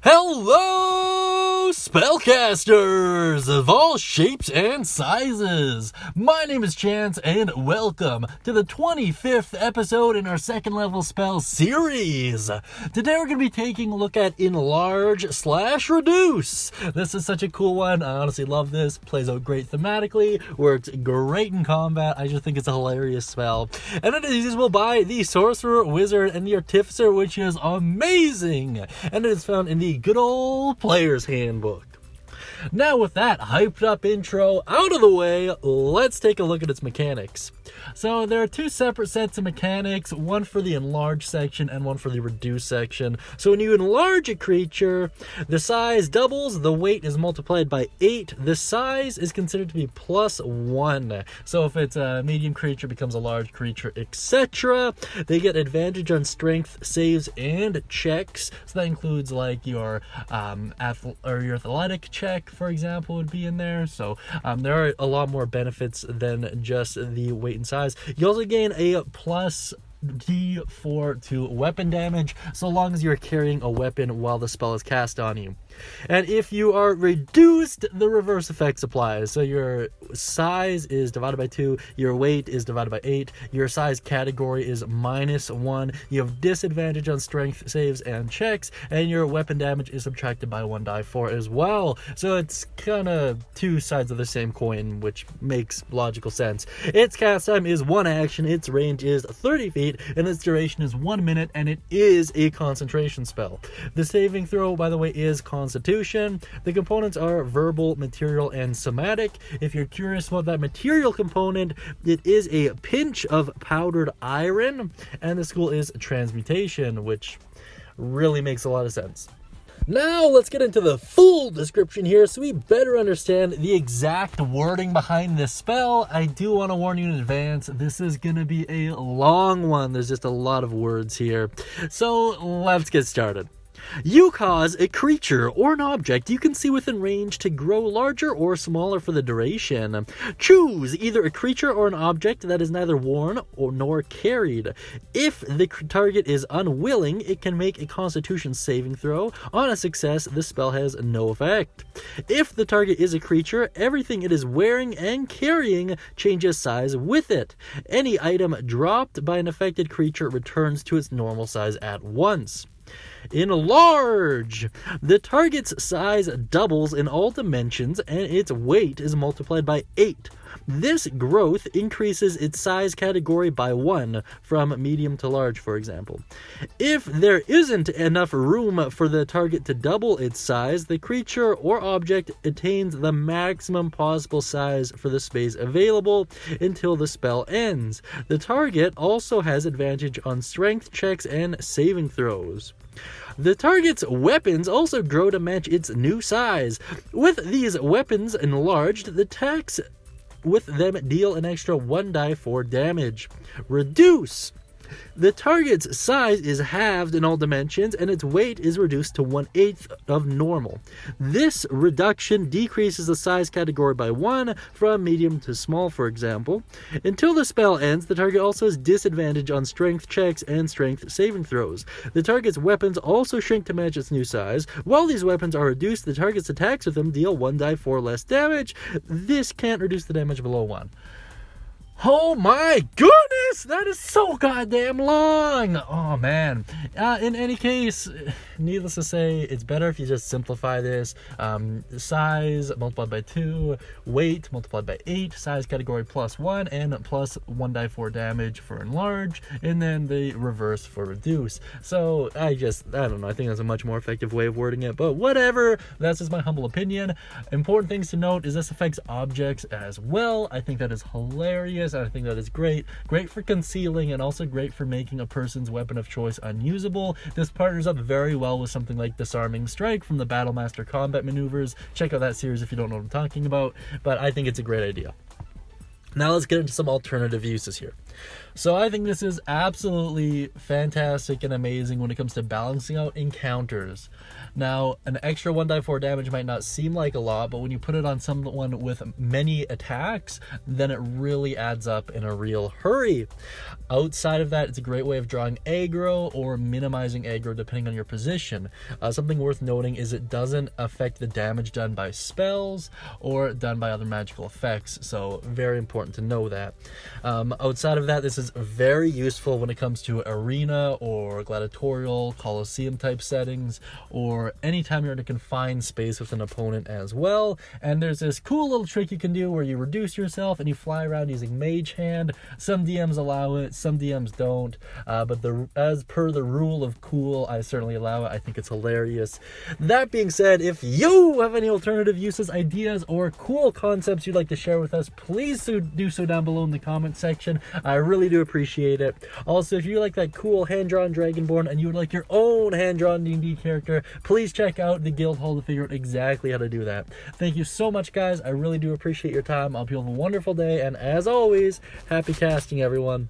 Hello, spellcasters of all shapes and sizes. My name is Chance, and welcome to the 25th episode in our second level spell series. Today we're going to be taking a look at Enlarge/Reduce. This is such a cool one. I honestly love this. Plays out great thematically, works great in combat. I just think it's a hilarious spell. And it is usable by the Sorcerer, Wizard, and the Artificer, which is amazing. And it is found in the good old Player's Handbook. Now with that hyped up intro out of the way, let's take a look at its mechanics. So there are two separate sets of mechanics, one for the enlarge section and one for the reduce section. So when you enlarge a creature, the size doubles, the weight is multiplied by 8, the size is considered to be +1. So if it's a medium creature, becomes a large creature, etc. They get advantage on strength saves and checks. So that includes like your your athletic check, for example, would be in there. So there are a lot more benefits than just the weight and size. You also gain a plus D4 to weapon damage, so long as you're carrying a weapon while the spell is cast on you. And if you are reduced, the reverse effects applies. So your size is divided by 2, your weight is divided by 8, your size category is -1, you have disadvantage on strength saves and checks, and your weapon damage is subtracted by 1 die 4 as well. So it's kind of two sides of the same coin, which makes logical sense. Its cast time is 1 action, its range is 30 feet, and its duration is 1 minute, and it is a concentration spell. The saving throw, by the way, is Constitution. The components are verbal, material, and somatic. If you're curious about that material component, it is a pinch of powdered iron, and the school is Transmutation, which really makes a lot of sense. Now let's get into the full description here so we better understand the exact wording behind this spell. I do want to warn you in advance, this is going to be a long one. There's just a lot of words here. So let's get started. You cause a creature or an object you can see within range to grow larger or smaller for the duration. Choose either a creature or an object that is neither worn nor carried. If the target is unwilling, it can make a Constitution saving throw. On a success, the spell has no effect. If the target is a creature, everything it is wearing and carrying changes size with it. Any item dropped by an affected creature returns to its normal size at once. Enlarge! The target's size doubles in all dimensions and its weight is multiplied by 8. This growth increases its size category by 1, from medium to large, for example. If there isn't enough room for the target to double its size, the creature or object attains the maximum possible size for the space available until the spell ends. The target also has advantage on strength checks and saving throws. The target's weapons also grow to match its new size. With these weapons enlarged, the attacks with them deal an extra 1 die 4 damage. Reduce. The target's size is halved in all dimensions, and its weight is reduced to 1/8 of normal. This reduction decreases the size category by 1, from medium to small, for example. Until the spell ends, the target also has disadvantage on strength checks and strength saving throws. The target's weapons also shrink to match its new size. While these weapons are reduced, the target's attacks with them deal 1 die 4 less damage. This can't reduce the damage below 1. Oh my goodness, that is so goddamn long. Oh man. In any case, needless to say, it's better if you just simplify this. Size multiplied by 2, weight multiplied by 8, size category +1, and plus 1 die 4 damage for enlarge, and then the reverse for reduce. So I don't know, I think that's a much more effective way of wording it, but whatever, that's just my humble opinion. Important things to note is this affects objects as well. I think that is hilarious. I think that is great for concealing, and also great for making a person's weapon of choice unusable. This partners up very well with something like Disarming Strike from the Battlemaster Combat Maneuvers. Check out that series if you don't know what I'm talking about, but I think it's a great idea. Now let's get into some alternative uses here. So I think this is absolutely fantastic and amazing when it comes to balancing out encounters. Now, an extra 1die4 damage might not seem like a lot, but when you put it on someone with many attacks, then it really adds up in a real hurry. Outside of that, it's a great way of drawing aggro or minimizing aggro depending on your position. Something worth noting is it doesn't affect the damage done by spells or done by other magical effects, so very important to know that. Outside of that, this is very useful when it comes to arena or gladiatorial, coliseum type settings, or anytime you're in a confined space with an opponent as well. And there's this cool little trick you can do where you reduce yourself and you fly around using Mage Hand. Some DMs allow it, some DMs don't, but as per the rule of cool, I certainly allow it. I think it's hilarious. That being said, if you have any alternative uses, ideas, or cool concepts you'd like to share with us, please do so down below in the comment section. I really do appreciate it. Also, if you like that cool hand-drawn Dragonborn and you would like your own hand-drawn D&D character, please check out the guild hall to figure out exactly how to do that. Thank you so much, guys. I really do appreciate your time. I hope you have a wonderful day, and as always, happy casting, everyone.